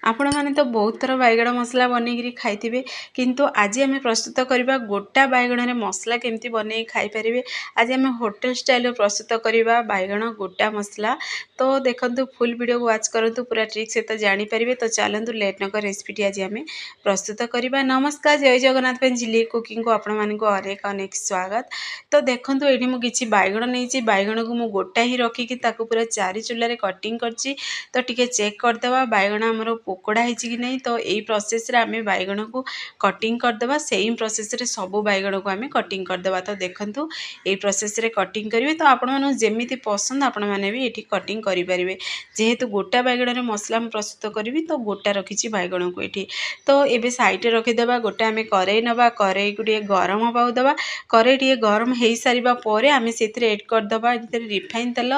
आपण माने तो बहुत थर बैगण मसला बनईकरी खाइथिबे किंतु आज आम प्रस्तुत करबा गोटा बैगण रे मसला केमती बनई खाई परिबे। आज आम होटल स्टाइल प्रस्तुत करबा बैगण गोटा मसला। तो देखंतु फुल वीडियो को वाच करंतु पूरा ट्रिक से तो जानि परिबे। तो चलंतु लेट न कर रेसिपी आज आम प्रस्तुत करबा। नमस्कार, जय जगन्नाथ फ्रेंड, झिली कुकिंग को आपण मानकु अनेक अनेक स्वागत। तो देखंतु एठी मु किछि बैगण नैछि, बैगण को मु गोटा ही रखी कि ताकू पूरा चारि चुल्ला रे कटिंग करछि। तो टिके चेक करदेवा बैगण हमरो पोकोड़ा है कि नहीं। तो यही प्रोसेस रे आमे बैगण को कटिंग करदेवा, सेम प्रोसेस रे सब बैगण को आमे कटिंग करदेवा। तो देखंतु यही प्रोसेस रे कटिंग करिवे। तो आपण मानु जेमिति पसंद आपण माने भी एठी कटिंग करि परिबे। जेहेतु गोटा बैगण रे मसला हम प्रस्तुत करिवि तो गोटा रखिछि बैगण को एठी। तो एबे साइड रे रखि देबा। गोटा आमे करेई नबा, करेई को टिके गरम होबाउ देबा। करेई टिके गरम हेई सारिबा परे आमे सेथिरे ऐड कर देबा एथिरे रिफाइन तेल।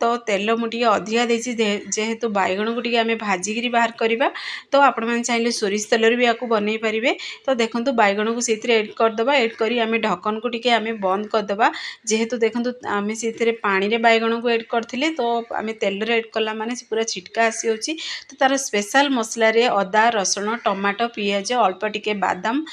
तो तेल मु टिके अधिका देछि जेहेतु बैगण को टिके आमे भाजिगिरी बाहर करिबा। तो आपण माने चाहिले सोरिष तेल रे भी याकू बनै परिबे। तो देखंतु बैगण को सेथिरे ऐड कर देबा। ऐड करी आमे ढक्कन को टिके आमे बंद कर देबा। जेहेतु देखंतु आमे सेथिरे पानी रे बैगण को ऐड करथिले, तो आमे तेल रे ऐड कला माने पूरा छिटका आसी होछि। तो तार स्पेशल मसला रे अदा रसुण टमाटो पियाज अल्प टिके बादाम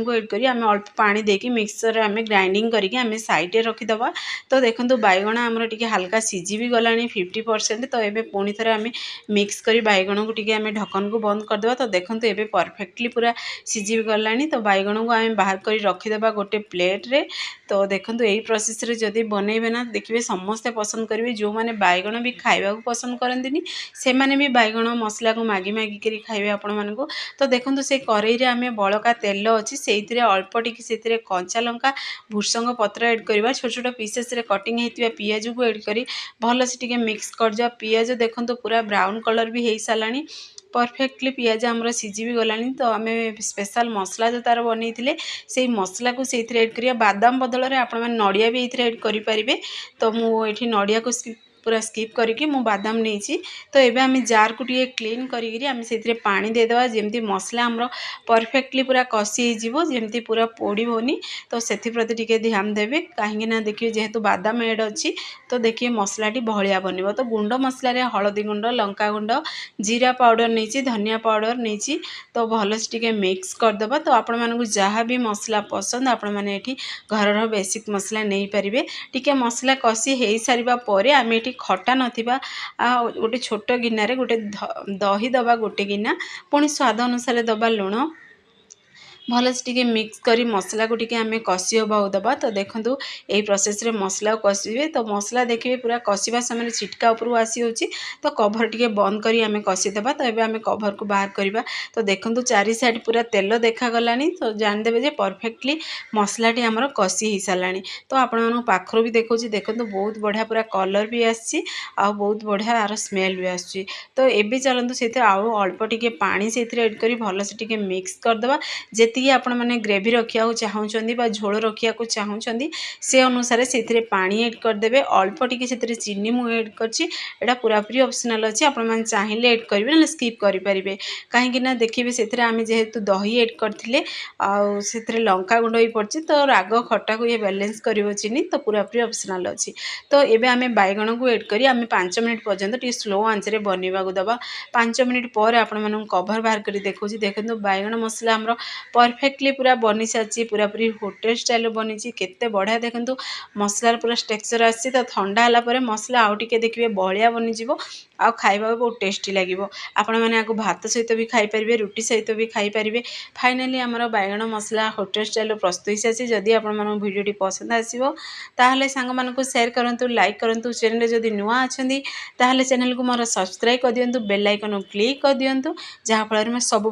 को ऐड करी आमे अल्प पानी देकी मिक्सर रे आमे ग्राइंडिंग करिके आमे साइड रे रखि देबा। तो देखंतु बैगण हमरो टिके हल्का सिझी भी गलानी 50%। तो एबे पुणी थरे आमे मिक्स करी बैगण को टिके आमे ढक्कन को बंद कर देबा। तो देखंतु एबे परफेक्टली पूरा सिझी गलानी। तो बैगण को आमे बाहर करी रखि देबा गोटे प्लेट रे। तो देखंतु एही प्रोसेस रे जदी बनेबे ना देखिबे समस्त पसंद करिवे। जो माने बैगण भी खाइबा को पसंद करंदिनी से माने भी बैगण मसला को मागी मागी करी खाइबे आपण मानको। तो देखंतु से करेई रे आमे बळका तेल अछि सेइथिरे अल्प टिके सेथिरे कंचा लंका भुसंग पत्र ऐड करबा। छोट छोट पीसेस रे कटिंग हेतिबा पियाज को ऐड करी भल से टिके मिक्स कर जा। पियाज देखंतु पूरा ब्राउन कलर भी हेई सालानी। परफेक्टली पियाज हमरो सिझी भी गलानी। तो आमे स्पेशल मसला जो तार बनैथिले सेही मसला को सेथिरे ऐड करिया। बादाम बदल रे आपण माने नडिया भी एथिरे ऐड करि परिबे। तो मु एठी नडिया को पूरा स्किप करके मु बादाम नेछि। तो एबे आमे जार को टिके क्लीन करिगिरी आमे सेथिरे पानी दे देबा। जेमती मसला हमरो परफेक्टली पूरा कसी हे जिवो, जेमती पूरा पोड़ीबोनी। तो सेथि प्रति टिके ध्यान देबे। काहेकि ना देखिए जेहेतु बादाम ऐड अछि तो देखिए मसलाटी बहलिया बनिबो। तो गुंड मसला रे हळदी गुंड, लंका गुंड, जीरा पाउडर नेछि, धनिया पाउडर नेछि। तो भल से टिके मिक्स कर देबा। तो आपण मानकु जहा भी मसला पसंद आपण माने एठी घरर बेसिक मसला नै परिबे। टिके मसला कसी हेई सारिबा परे आमे एठी खटा नथिबा गोटे छोट गिन्ना रे गोटे दही दबा गोटे गिन्ना, पुणी स्वाद अनुसार दबा लुण। भल से टिके मिक्स करी मसला को टिके आमे कसी होबाउ दबा। तो देखंतु एही प्रोसेस रे मसला को कसीबे। तो मसला देखिबे पूरा कसीबा समय छिटका ऊपर आसी होछि। तो कवर टिके बंद करी आमे कसी देबा। तो एबे आमे कवर को बाहर करबा। तो देखंतु चारि साइड पूरा तेल देखा गलानी। तो जान देबे जे परफेक्टली मसलाटी हमरो कसी ही सालानी। तो आपण मानु पाखरो भी देखौछि, देखंतु बहुत बढ़िया पूरा कलर भी आछि आ बहुत बढ़िया आर स्मेल भी आछि। तो एबे चलंतु सेथे आउ अल्प टिके पानी सेथिरे ऐड करी भल से टिके मिक्स कर देबा। जेतिकी आपण माने ग्रेवी रखिया को चाहुचंदी बा झोल रखिया को चाहुचंदी से अनुसार सेथिरे पानी ऐड कर देबे। अल्प टिके सेथिरे चीनी मु ऐड करछि। एटा पूरा पूरी ऑप्शनल अछि, आपण माने चाहिले ऐड करिवे ना स्किप करि परिबे। काहे कि ना देखिबे सेथिरे आमे जेहेतु दही ऐड करथिले आ सेथिरे लंका गुंड भी पड़छि। तो राग खट्टा को ये बैलेंस करिवो चीनी। तो पूरा पूरी ऑप्शनल अछि। तो एबे आमे बैगण को ऐड करी आमे 5 मिनिट पर्यंत टी स्लो आंच रे बनिबा को दबा। 5 मिनिट पर आपण माने कवर बाहर करी देखौछि, देखंतु बैगण मसला हमरो परफेक्टली पूरा बनी साची, पूरा पूरी होटल स्टाइल बनी छि। केते बढ़िया देखंतु मसला पूरा टेक्सचर आसी। तो ठंडा हला परे मसला आउ टिके देखिबे बहलिया बनी जिवो आ खाइबा बहुत टेस्टी लागिवो। आपण माने आको भात सहित भी खाई परिबे, रुटी सहित भी खाई परिबे। फाइनली हमरो बैगण मसला होटल स्टाइल प्रस्तुत होई साची। जदि आपण मानको वीडियोटी पसंद आसीबो ताहले सांग मानको शेयर करंतु, लाइक करंतु। चैनल रे जदि नुवा अछंदी ताहले चैनल को मोर सब्सक्राइब कर दियंतु, बेल आइकन क्लिक कर दियंतु, जहा फल रे मैं सब